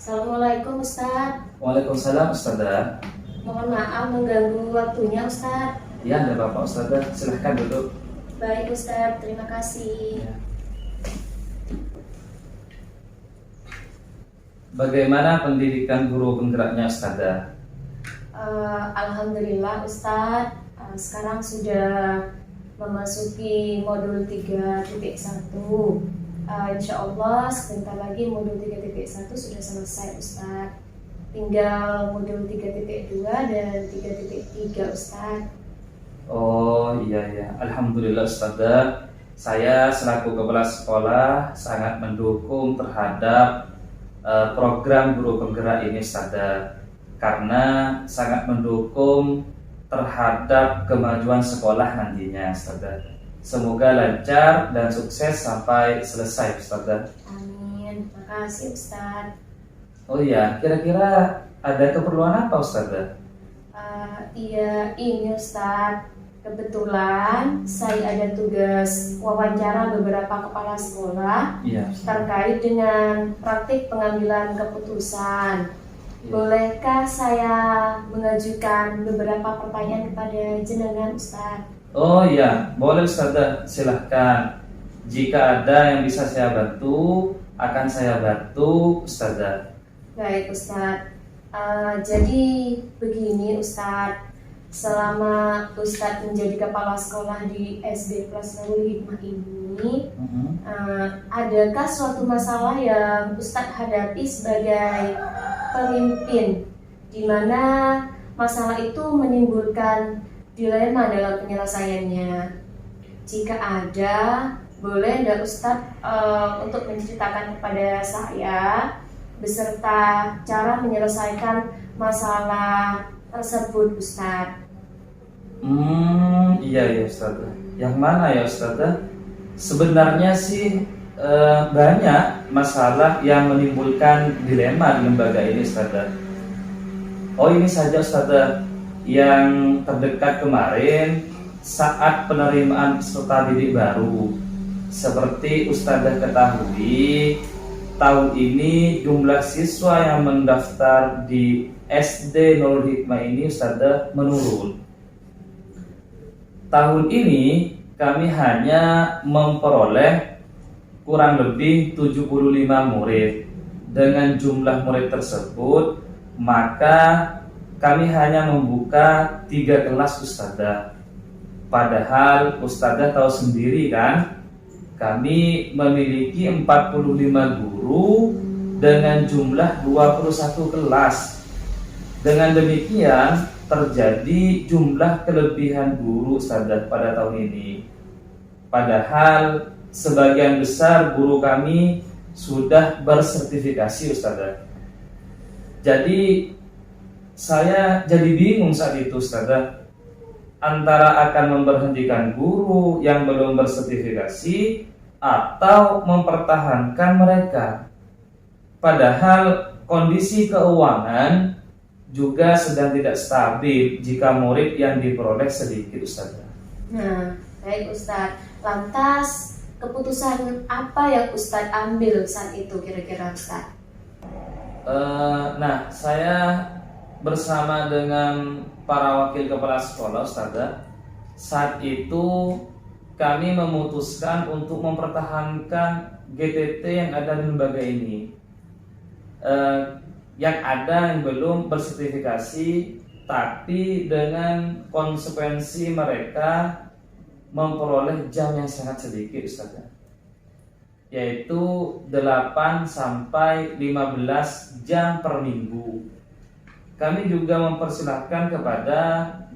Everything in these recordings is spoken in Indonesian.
Assalamualaikum Ustadz. Waalaikumsalam Ustazah. Mohon maaf mengganggu waktunya Ustadz. Ya, ada Bapak Ustazah, silahkan duduk. Baik Ustadz, terima kasih. Ya. Bagaimana pendidikan guru penggeraknya Ustazah? Alhamdulillah Ustadz, sekarang sudah memasuki modul 3.1. Insya Allah sebentar lagi modul 3.1 sudah selesai Ustadz. Tinggal modul 3.2 dan 3.3 Ustadz. Oh iya, Alhamdulillah Ustazah. Saya selaku kepala sekolah sangat mendukung terhadap program guru penggerak ini Ustazah, karena sangat mendukung terhadap kemajuan sekolah nantinya Ustazah. Semoga lancar dan sukses sampai selesai Ustazah. Amin, makasih Ustadz. Oh iya, kira-kira ada keperluan apa Ustazah? Iya, ini Ustadz, kebetulan saya ada tugas wawancara beberapa kepala sekolah terkait dengan praktik pengambilan keputusan. Bolehkah saya mengajukan beberapa pertanyaan kepada jenengan Ustadz? Oh iya, boleh Ustazah, silahkan. Jika ada yang bisa saya bantu, akan saya bantu Ustazah. Baik Ustadz. Jadi begini Ustadz, selama Ustadz menjadi kepala sekolah di SD Plus Nurul Hikmah ini, adakah suatu masalah yang Ustadz hadapi sebagai pemimpin, di mana masalah itu menimbulkan dilema dalam penyelesaiannya? Jika ada, boleh nggak Ustadz untuk menceritakan kepada saya beserta cara menyelesaikan masalah tersebut Ustadz? Iya Ustazah. Yang mana ya Ustazah? Sebenarnya sih banyak masalah yang menimbulkan dilema di lembaga ini Ustazah. Oh ini saja Ustazah, yang terdekat kemarin saat penerimaan peserta didik baru. Seperti Ustazah ketahui, tahun ini jumlah siswa yang mendaftar di SD Nurul Hikmah ini Ustazah menurun. Tahun ini kami hanya memperoleh kurang lebih 75 murid. Dengan jumlah murid tersebut, maka kami hanya membuka 3 kelas Ustazah. Padahal Ustazah tahu sendiri kan, kami memiliki 45 guru dengan jumlah 21 kelas. Dengan demikian terjadi jumlah kelebihan guru Ustazah pada tahun ini. Padahal sebagian besar guru kami sudah bersertifikasi Ustazah. Jadi saya jadi bingung saat itu Ustazah. antara akan memberhentikan guru yang belum bersertifikasi atau mempertahankan mereka. Padahal kondisi keuangan juga sedang tidak stabil jika murid yang diperoleh sedikit, Ustaz. Nah, baik Ustadz. Lantas, keputusan apa yang Ustadz ambil saat itu kira-kira Ustadz? Nah, saya bersama dengan para wakil kepala sekolah, Ustazah, saat itu kami memutuskan untuk mempertahankan GTT yang ada di lembaga ini. Yang ada yang belum bersertifikasi, tapi dengan konsekuensi mereka memperoleh jam yang sangat sedikit, Ustazah, yaitu 8 sampai 15 jam per minggu. Kami juga mempersilahkan kepada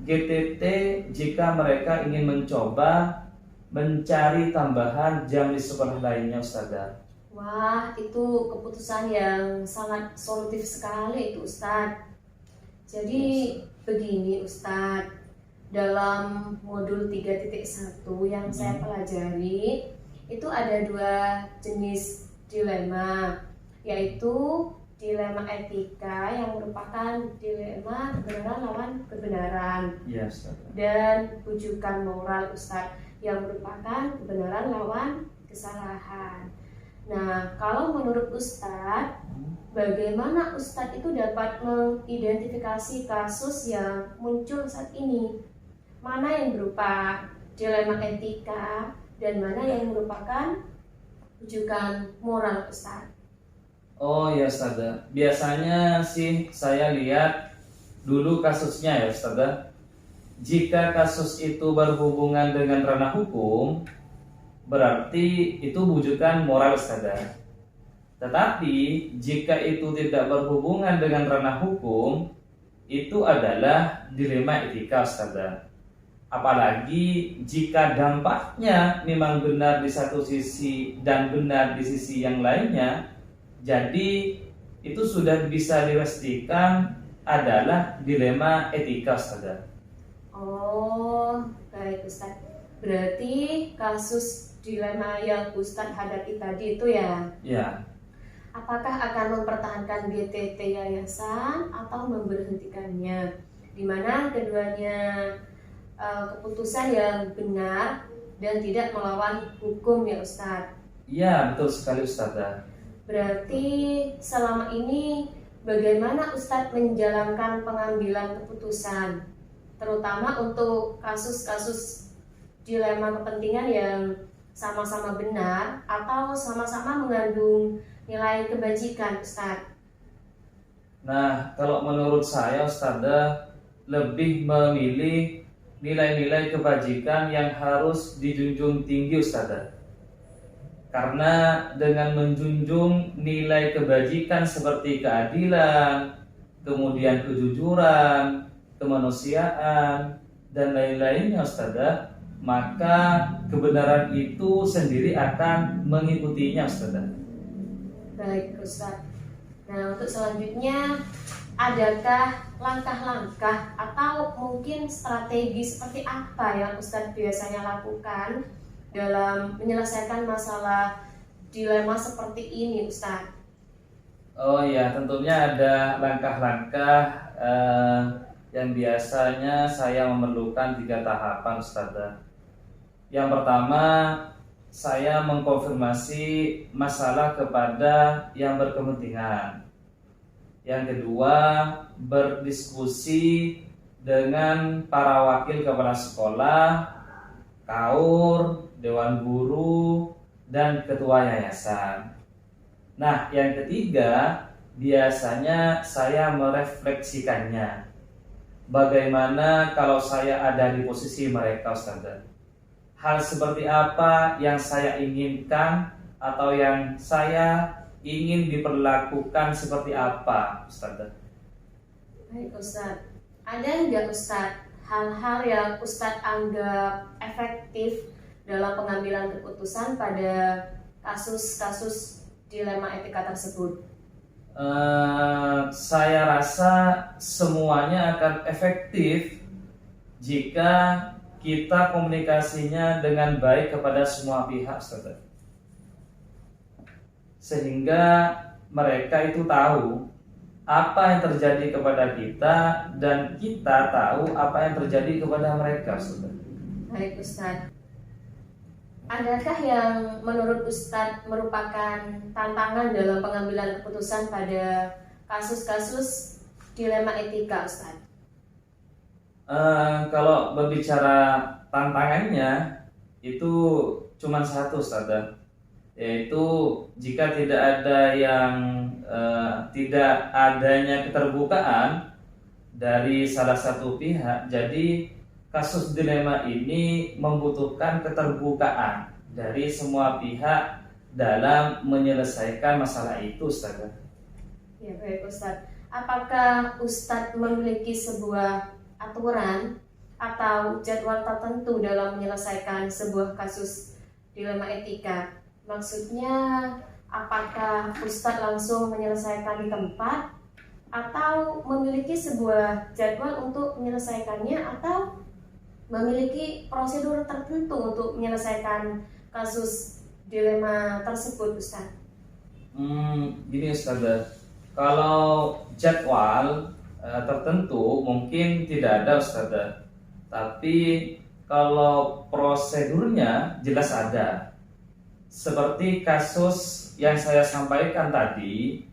GTT jika mereka ingin mencoba mencari tambahan jam di sekolah lainnya, Ustazah. Wah, itu keputusan yang sangat solutif sekali itu Ustadz. Jadi begini Ustadz, dalam modul 3.1 yang saya pelajari itu ada 2 jenis dilema, yaitu dilema etika yang merupakan dilema kebenaran lawan kebenaran, Iya, Ustaz. dan rujukan moral Ustadz yang merupakan kebenaran lawan kesalahan. Nah, kalau menurut Ustadz, bagaimana Ustadz itu dapat mengidentifikasi kasus yang muncul saat ini? Mana yang berupa dilema etika dan mana yang merupakan rujukan moral Ustadz? Oh ya, Ustazah. Biasanya sih saya lihat dulu kasusnya ya, Ustazah. Jika kasus itu berhubungan dengan ranah hukum, berarti itu rujukan moral, Ustazah. Tetapi jika itu tidak berhubungan dengan ranah hukum, itu adalah dilema etika, Ustazah. Apalagi jika dampaknya memang benar di satu sisi dan benar di sisi yang lainnya, jadi itu sudah bisa dipastikan adalah dilema etika, Ustazah. Oh, baik Ustadz. Berarti kasus dilema yang Ustadz hadapi tadi itu ya, Ya, apakah akan mempertahankan GTT yayasan atau memberhentikannya? Di mana keduanya keputusan yang benar dan tidak melawan hukum ya Ustadz. ya betul sekali, Ustazah. Berarti selama ini bagaimana Ustadz menjalankan pengambilan keputusan, terutama untuk kasus-kasus dilema kepentingan yang sama-sama benar atau sama-sama mengandung nilai kebajikan, Ustadz? Nah, kalau menurut saya, Ustazah, lebih memilih nilai-nilai kebajikan yang harus dijunjung tinggi, Ustazah. Karena dengan menjunjung nilai kebajikan seperti keadilan, kemudian kejujuran, kemanusiaan, dan lain-lainnya, Ustazah, maka kebenaran itu sendiri akan mengikutinya, Ustazah. Baik, Ustadz. Nah, untuk selanjutnya, adakah langkah-langkah atau mungkin strategi seperti apa yang Ustadz biasanya lakukan dalam menyelesaikan masalah dilema seperti ini, Ustadz? Oh ya, tentunya ada langkah-langkah yang biasanya saya memerlukan 3 tahapan, Ustazah. Yang pertama, saya mengkonfirmasi masalah kepada yang berkepentingan. Yang kedua, berdiskusi dengan para wakil kepala sekolah, KAUR, dewan guru, dan ketua yayasan. Nah, yang ketiga, biasanya saya merefleksikannya. Bagaimana kalau saya ada di posisi mereka, Ustazah? Hal seperti apa yang saya inginkan atau yang saya ingin diperlakukan seperti apa, Ustazah? Baik, Ustadz. Ada nggak Ustadz hal-hal yang Ustadz anggap efektif dalam pengambilan keputusan pada kasus-kasus dilema etika tersebut? Saya rasa semuanya akan efektif jika kita komunikasinya dengan baik kepada semua pihak, Ustaz. Sehingga mereka itu tahu apa yang terjadi kepada kita dan kita tahu apa yang terjadi kepada mereka, Ustaz. Baik Ustaz. Adakah yang menurut Ustadz merupakan tantangan dalam pengambilan keputusan pada kasus-kasus dilema etika, Ustadz? Kalau berbicara tantangannya itu cuma satu, Ustadz, yaitu jika tidak adanya keterbukaan dari salah satu pihak, jadi kasus dilema ini membutuhkan keterbukaan dari semua pihak dalam menyelesaikan masalah itu, Ustaz. Ya, baik Ustaz. Apakah Ustaz memiliki sebuah aturan atau jadwal tertentu dalam menyelesaikan sebuah kasus dilema etika? Maksudnya, apakah Ustaz langsung menyelesaikan di tempat atau memiliki sebuah jadwal untuk menyelesaikannya atau memiliki prosedur tertentu untuk menyelesaikan kasus dilema tersebut, Ustaz? Gini, Ustaz. Kalau jadwal tertentu mungkin tidak ada, Ustaz. Tapi kalau prosedurnya jelas ada. Seperti kasus yang saya sampaikan tadi,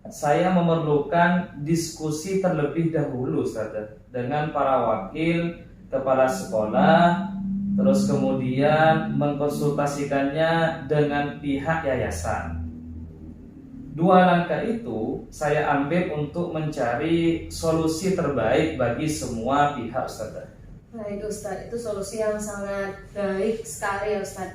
saya memerlukan diskusi terlebih dahulu, Ustaz, dengan para wakil kepala sekolah, terus kemudian mengkonsultasikannya dengan pihak yayasan. 2 langkah itu saya ambil untuk mencari solusi terbaik bagi semua pihak, Ustaz. Baik Ustaz, itu solusi yang sangat baik sekali ya Ustaz.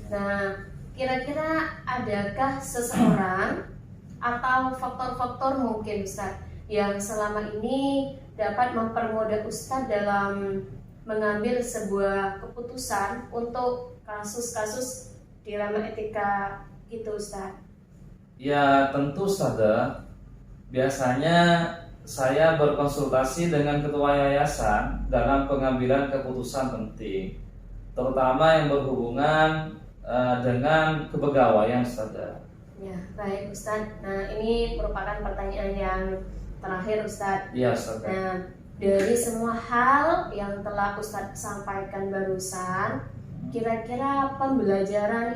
Nah, kira-kira adakah seseorang atau faktor-faktor mungkin Ustaz yang selama ini dapat mempermudah Ustaz dalam mengambil sebuah keputusan untuk kasus-kasus dilema etika gitu, Ustaz? Ya tentu, Ustaz. Biasanya saya berkonsultasi dengan ketua yayasan dalam pengambilan keputusan penting, terutama yang berhubungan dengan kepegawaian, Ustaz. Ya, baik Ustaz. Nah, ini merupakan pertanyaan yang terakhir, Ustaz. Iya, Ustaz. Nah, dari semua hal yang telah Ustadz sampaikan barusan, kira-kira pembelajaran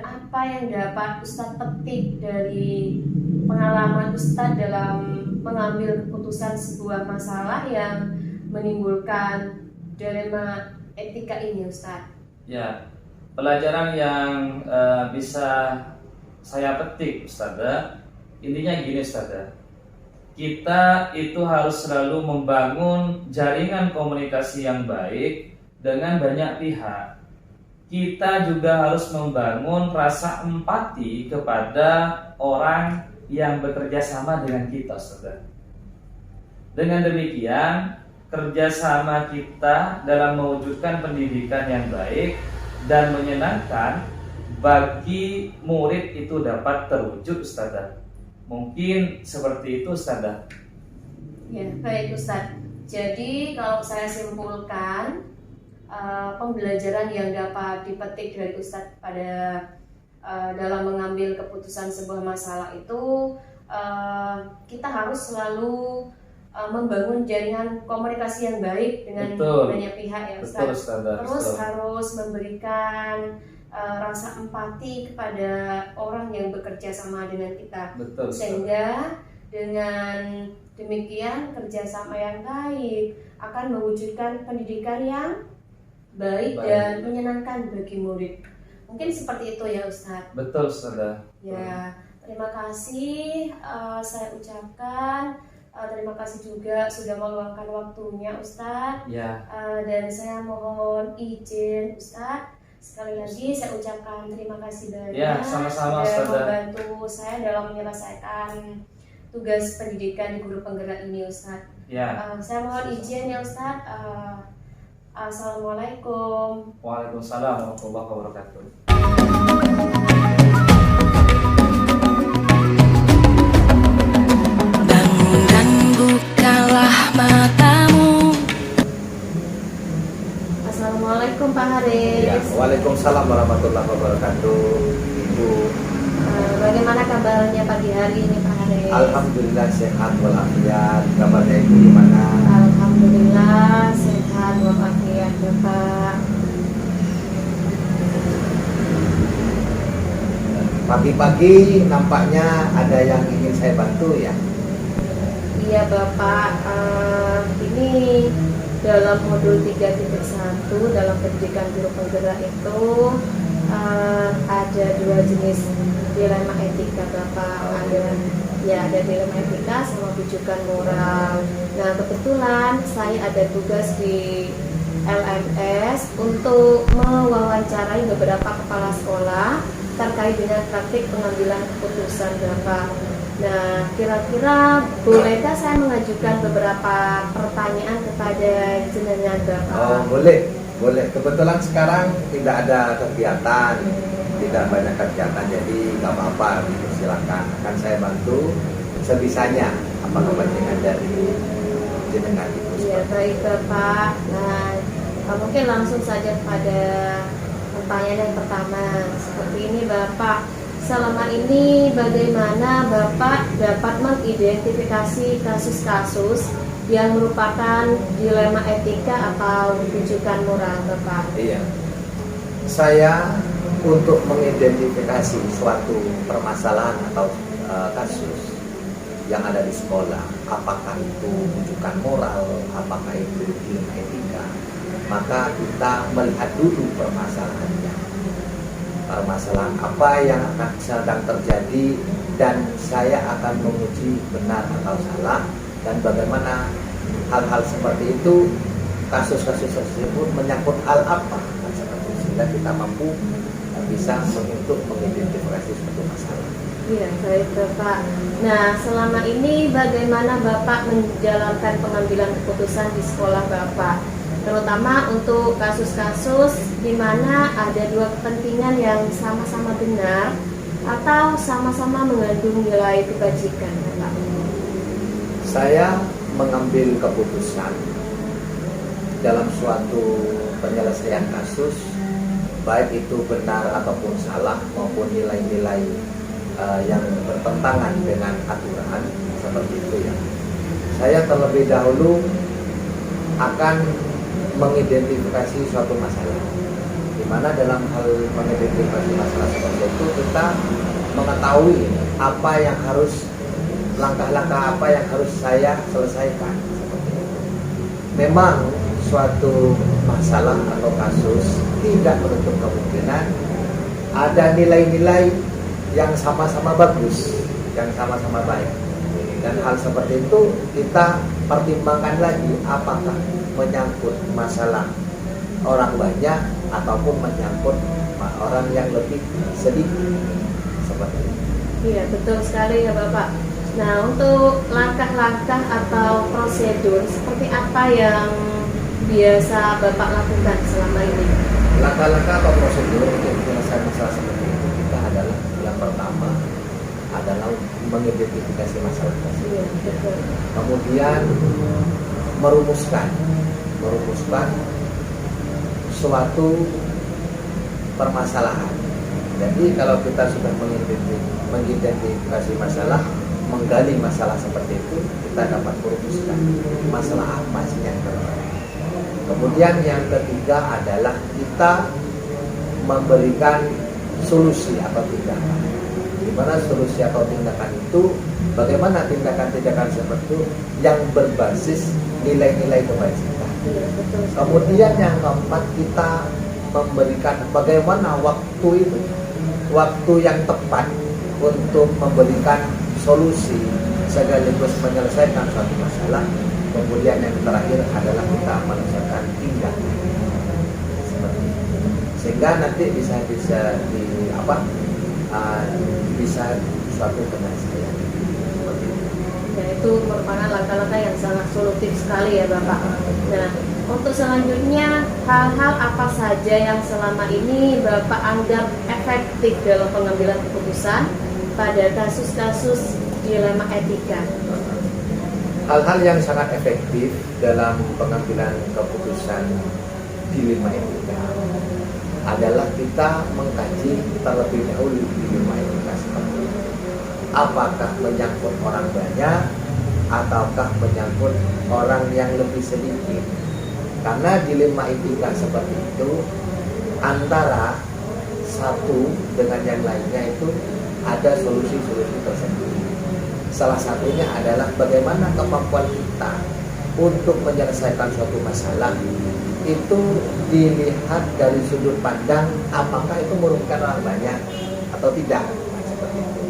apa yang dapat Ustadz petik dari pengalaman Ustadz dalam mengambil keputusan sebuah masalah yang menimbulkan dilema etika ini, Ustadz? Ya, pelajaran yang bisa saya petik, Ustadz, intinya gini, Ustadz. Kita itu harus selalu membangun jaringan komunikasi yang baik dengan banyak pihak. Kita juga harus membangun rasa empati kepada orang yang bekerja sama dengan kita, Saudara. Dengan demikian, kerjasama kita dalam mewujudkan pendidikan yang baik dan menyenangkan bagi murid itu dapat terwujud, Ustaz. Mungkin seperti itu, Ustaz. Ya, baik Ustaz. Jadi kalau saya simpulkan, pembelajaran yang dapat dipetik dari Ustaz pada dalam mengambil keputusan sebuah masalah itu, kita harus selalu membangun jaringan komunikasi yang baik dengan banyak pihak ya Ustaz. Terus harus memberikan rasa empati kepada orang yang bekerja sama dengan kita. Sehingga dengan demikian kerjasama yang baik akan mewujudkan pendidikan yang baik dan menyenangkan bagi murid. Mungkin seperti itu ya Ustadz. Betul, Ustazah. Ya, terima kasih saya ucapkan. Terima kasih juga sudah meluangkan waktunya Ustadz. Ya. Dan saya mohon izin Ustadz, sekali lagi saya ucapkan terima kasih banyak. Ya, sama-sama sudah Ustazah. membantu saya dalam menyelesaikan tugas pendidikan di Guru Penggerak ini Ustadz. Ya. Saya mohon izin ya Ustadz. Assalamualaikum. Waalaikumsalam warahmatullahi wabarakatuh. Bangun dan bukalah matamu, Assalamualaikum Pak Haris. Ya, Waalaikumsalam warahmatullahi wabarakatuh, Ibu. Bagaimana kabarnya pagi hari ini Pak Haris? Alhamdulillah sehat walafiat. Kabarnya Ibu gimana? Alhamdulillah sehat walafiat Bapak. Pagi-pagi nampaknya ada yang ingin saya bantu ya. Iya Bapak, ini dalam modul 3.1 dalam pendidikan guru penggerak itu ada 2 jenis dilema etika Bapak. Ada dilema etika sama rujukan moral. Nah kebetulan saya ada tugas di LMS untuk mewawancarai beberapa kepala sekolah terkait dengan praktik pengambilan keputusan Bapak. Nah, kira-kira bolehkah saya mengajukan beberapa pertanyaan kepada jenengan Bapak? Oh, boleh. Kebetulan sekarang tidak ada kegiatan, tidak banyak kegiatan, jadi nggak apa-apa. Silakan, akan saya bantu sebisanya. Apa kepentingan dari jenengan itu? Ya, baik Bapak. Nah, mungkin langsung saja pada pertanyaan yang pertama. Seperti ini Bapak. Selama ini bagaimana Bapak dapat mengidentifikasi kasus-kasus yang merupakan dilema etika atau rujukan moral Bapak? Iya. Saya untuk mengidentifikasi suatu permasalahan atau kasus yang ada di sekolah, apakah itu rujukan moral, apakah itu dilema etika, maka kita melihat dulu permasalahannya. Permasalahan apa yang akan sedang terjadi, dan saya akan menguji benar atau salah, dan bagaimana hal-hal seperti itu, kasus-kasus tersebut menyangkut hal apa, sehingga kita mampu bisa untuk mengidentifikasi suatu masalah. Iya, baik Bapak. Nah, selama ini bagaimana Bapak menjalankan pengambilan keputusan di sekolah Bapak? Terutama untuk kasus-kasus di mana ada 2 kepentingan yang sama-sama benar atau sama-sama mengandung nilai kebajikan, Bapak. Saya mengambil keputusan dalam suatu penyelesaian kasus, baik itu benar ataupun salah maupun nilai-nilai yang bertentangan dengan aturan seperti itu ya. Saya terlebih dahulu akan mengidentifikasi suatu masalah, di mana dalam hal mengidentifikasi masalah seperti itu kita mengetahui apa yang harus, langkah-langkah apa yang harus saya selesaikan seperti itu. Memang suatu masalah atau kasus tidak menutup kemungkinan ada nilai-nilai yang sama-sama bagus, yang sama-sama baik, dan hal seperti itu kita pertimbangkan lagi apakah menyangkut masalah orang banyak ataupun menyangkut orang yang lebih sedikit seperti itu. Iya, betul sekali ya Bapak. Nah, untuk langkah-langkah atau prosedur seperti apa yang biasa Bapak lakukan selama ini? Langkah-langkah atau prosedur untuk menyelesaikan masalah seperti itu kita adalah, yang pertama adalah mengidentifikasi masalah tersebut. Iya, betul. Kemudian merumuskan suatu permasalahan. Jadi kalau kita sudah mengidentifikasi masalah, menggali masalah seperti itu, kita dapat merumuskan masalah apa sih yang terjadi. Kemudian yang ketiga adalah kita memberikan solusi atau tindakan. Di mana solusi atau tindakan itu, bagaimana tindakan-tindakan seperti itu yang berbasis nilai-nilai kebajikan. Iya, betul. Kemudian yang keempat, kita memberikan bagaimana waktu itu, waktu yang tepat untuk memberikan solusi sekaligus menyelesaikan suatu masalah. Kemudian yang terakhir adalah kita menyelesaikan tindakan seperti itu. Sehingga nanti bisa bisa suatu penyelesaian seperti itu. Ya, itu merupakan langkah-langkah yang sangat solutif sekali ya Bapak. Nah, untuk selanjutnya, hal-hal apa saja yang selama ini Bapak anggap efektif dalam pengambilan keputusan pada kasus-kasus dilema etika? Hal-hal yang sangat efektif dalam pengambilan keputusan dilema etika adalah kita mengkaji terlebih dahulu dilema etika seperti itu. Apakah menyangkut orang banyak ataukah menyangkut orang yang lebih sedikit? Karena dilema etika seperti itu antara satu dengan yang lainnya itu ada solusi-solusi tersendiri. Salah satunya adalah bagaimana kemampuan kita untuk menyelesaikan suatu masalah itu dilihat dari sudut pandang apakah itu merugikan orang banyak atau tidak. Nah, seperti itu.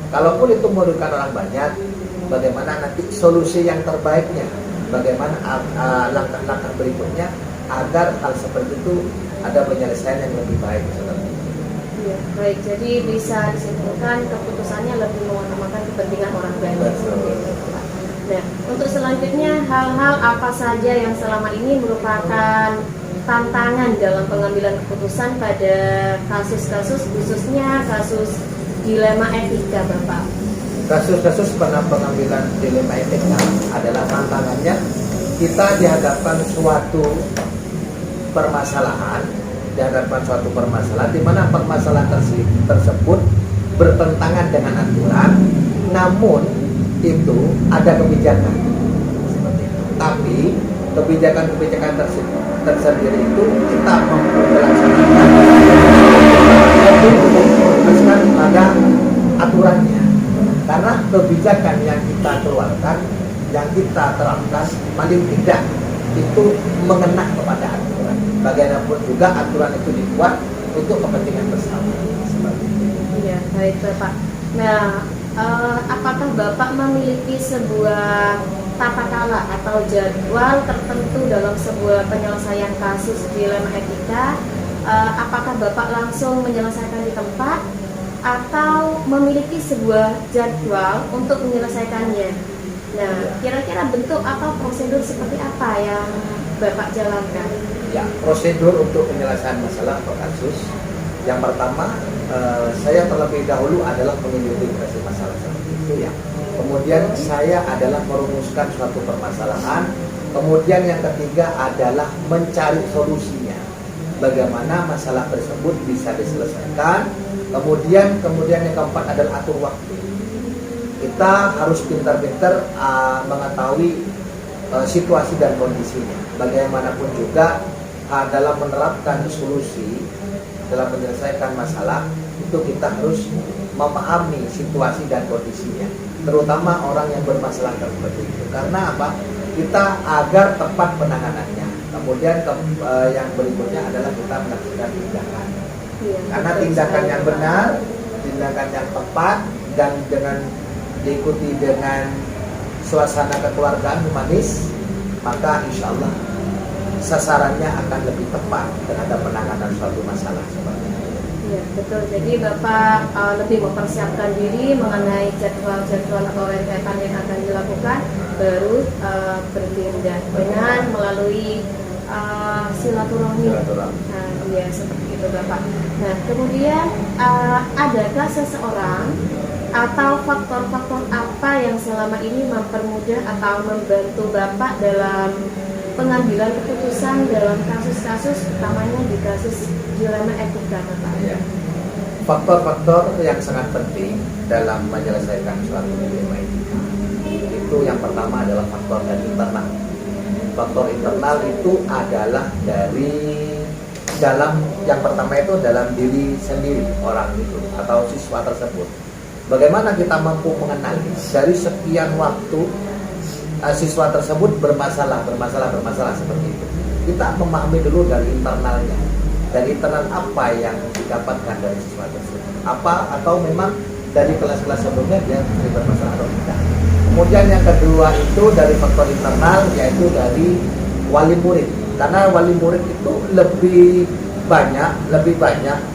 Kalaupun itu merugikan orang banyak, bagaimana nanti solusi yang terbaiknya, bagaimana langkah-langkah berikutnya agar hal seperti itu ada penyelesaian yang lebih baik seperti itu. Ya, baik. Jadi bisa disimpulkan keputusannya lebih mengutamakan kepentingan orang banyak. Nah, untuk selanjutnya hal-hal apa saja yang selama ini merupakan tantangan dalam pengambilan keputusan pada kasus-kasus khususnya kasus dilema etika, Bapak? Kasus-kasus pengambilan dilema etika adalah tantangannya kita dihadapkan suatu permasalahan di mana permasalahan tersebut bertentangan dengan aturan, namun itu ada kebijakan seperti itu. Tapi kebijakan tersendiri itu kita mampu melaksanakan pada aturannya. Karena kebijakan yang kita keluarkan, yang kita terapkan paling tidak itu mengena kepada aturan. Bagaimanapun juga aturan itu dibuat untuk kepentingan bersama. Iya, baik Bapak. Nah, apakah Bapak memiliki sebuah tata cara atau jadwal tertentu dalam sebuah penyelesaian kasus dilema etika? Apakah Bapak langsung menyelesaikan di tempat atau memiliki sebuah jadwal untuk menyelesaikannya? Nah, kira-kira bentuk atau prosedur seperti apa yang Bapak jalankan? Ya, prosedur untuk penyelesaian masalah atau kasus. Yang pertama, saya terlebih dahulu adalah mengidentifikasi masalah seperti itu ya. Kemudian saya adalah merumuskan suatu permasalahan. Kemudian yang ketiga adalah mencari solusinya. Bagaimana masalah tersebut bisa diselesaikan. Kemudian yang keempat adalah atur waktu. Kita harus pintar-pintar mengetahui situasi dan kondisinya. Bagaimanapun juga dalam menerapkan solusi, dalam menyelesaikan masalah, itu kita harus memahami situasi dan kondisinya, terutama orang yang bermasalah seperti itu. Karena apa? Kita agar tepat penanganannya. Kemudian yang berikutnya adalah kita melakukan tindakan. Karena tindakan yang benar, tindakan yang tepat, dan dengan diikuti dengan suasana kekeluargaan humanis, maka insya Allah sasarannya akan lebih tepat terhadap penanganan suatu masalah seperti itu. Iya, betul. Jadi Bapak lebih mempersiapkan diri mengenai jadwal-jadwal atau rentetan yang akan dilakukan, baru bertindak dengan melalui silaturahmi. Nah, iya, seperti itu Bapak. Nah, kemudian adakah seseorang atau faktor-faktor apa yang selama ini mempermudah atau membantu Bapak dalam pengambilan keputusan dalam kasus-kasus, utamanya di kasus dilema etika, Bapak? Ya. Faktor-faktor yang sangat penting dalam menyelesaikan suatu dilema etika itu yang pertama adalah faktor dari internal. Faktor internal itu adalah dari dalam, yang pertama itu dalam diri sendiri orang itu atau siswa tersebut. Bagaimana kita mampu mengenali dari sekian waktu siswa tersebut bermasalah seperti itu. Kita memahami dulu dari internalnya. Dari internal apa yang didapatkan dari siswa tersebut. Apa atau memang dari kelas-kelas sebelumnya dia bermasalah atau tidak. Kemudian yang kedua itu dari faktor internal, yaitu dari wali murid. Karena wali murid itu lebih banyak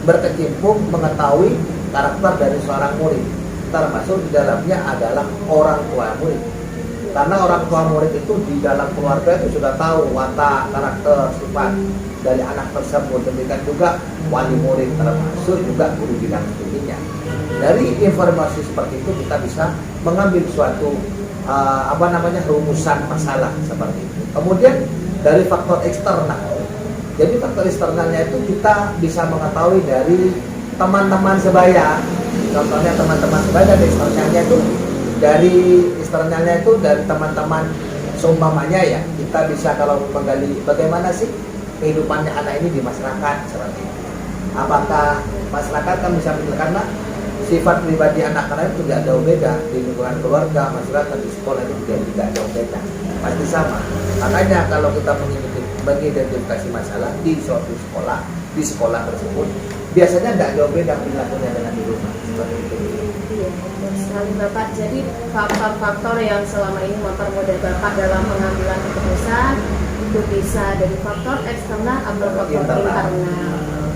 berkecimpung mengetahui karakter dari seorang murid. Termasuk di dalamnya adalah orang tua murid. Karena orang tua murid itu di dalam keluarga itu sudah tahu watak, karakter, sifat dari anak tersebut. Demikian juga wali murid, termasuk juga guru bidang studinya. Dari informasi seperti itu kita bisa mengambil suatu rumusan masalah seperti itu. Kemudian dari faktor eksternal Jadi faktor eksternalnya itu kita bisa mengetahui dari teman-teman sebaya. Contohnya teman-teman sebaya dari eksternalnya itu dari teman-teman seumpamanya ya, kita bisa kalau menggali bagaimana sih kehidupannya anak ini di masyarakat seperti itu. Apakah masyarakat kan bisa karena sifat pribadi anak-anak itu tidak jauh beda di lingkungan keluarga, masyarakat, di sekolah itu juga tidak jauh beda, pasti sama. Makanya kalau kita mengidentifikasi masalah di suatu sekolah, di sekolah tersebut biasanya tidak jauh beda perilakunya dengan di rumah seperti itu. Iya, betul sekali Bapak. Jadi faktor-faktor yang selama ini mempermudah Bapak dalam pengambilan keputusan itu bisa dari faktor eksternal atau faktor internal.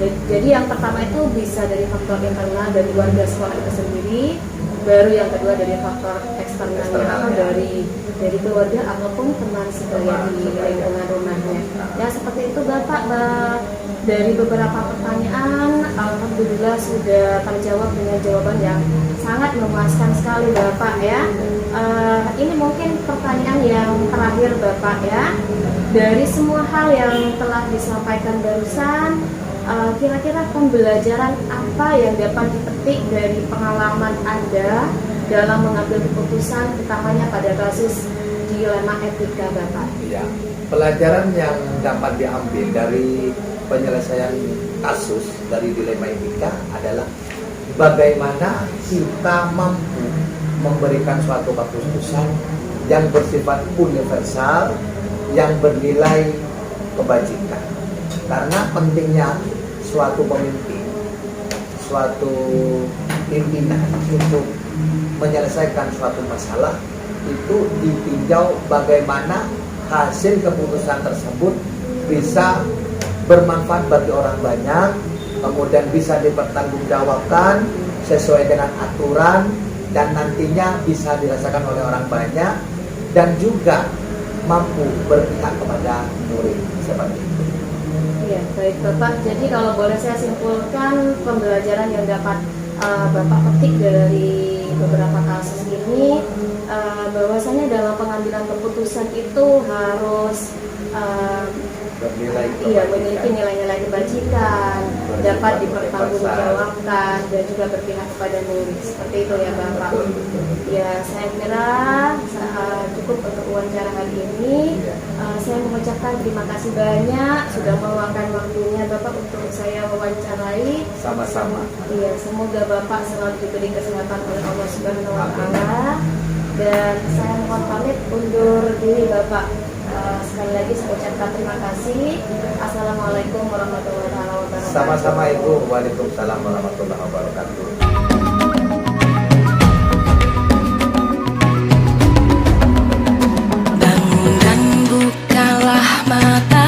Jadi yang pertama itu bisa dari faktor internal dari warga sekolah itu sendiri, baru yang kedua dari faktor eksternalnya atau dari keluarga ataupun teman sebaya di lingkungan rumahnya. Ya seperti itu Bapak. Dari beberapa pertanyaan, alhamdulillah sudah terjawab dengan jawaban yang sangat memuaskan sekali Bapak ya. Ini mungkin pertanyaan yang terakhir Bapak ya. Dari semua hal yang telah disampaikan barusan, kira-kira pembelajaran apa yang dapat dipetik dari pengalaman Anda dalam mengambil keputusan, utamanya pada kasus dilema etika Bapak? Ya, pelajaran yang dapat diambil dari penyelesaian kasus dari dilema etika adalah bagaimana kita mampu memberikan suatu keputusan yang bersifat universal, yang bernilai kebajikan. Karena pentingnya suatu pemimpin, suatu pimpinan untuk menyelesaikan suatu masalah itu ditinjau bagaimana hasil keputusan tersebut bisa bermanfaat bagi orang banyak, kemudian bisa dipertanggungjawabkan sesuai dengan aturan dan nantinya bisa dirasakan oleh orang banyak dan juga mampu berpihak kepada murid seperti itu. Iya, baik Bapak. Jadi kalau boleh saya simpulkan pembelajaran yang dapat Bapak petik dari beberapa kasus ini, bahwasanya dalam pengambilan keputusan itu harus memiliki nilai-nilai kebajikan, dapat dipertanggungjawabkan dan juga berpihak kepada murid. Seperti itu ya Bapak. Ya, saya kira cukup untuk wawancara hari ini. Saya mengucapkan terima kasih banyak sudah meluangkan waktunya Bapak untuk saya wawancarai. Sama-sama. Iya, semoga Bapak selalu diberi kesehatan oleh Allah Subhanahu wa taala. Dan saya mohon pamit undur diri Bapak. Sekali lagi saya ucapkan terima kasih. Assalamualaikum warahmatullahi wabarakatuh. Sama-sama Ibu. Waalaikumsalam warahmatullahi wabarakatuh. Bangun dan bukalah mata.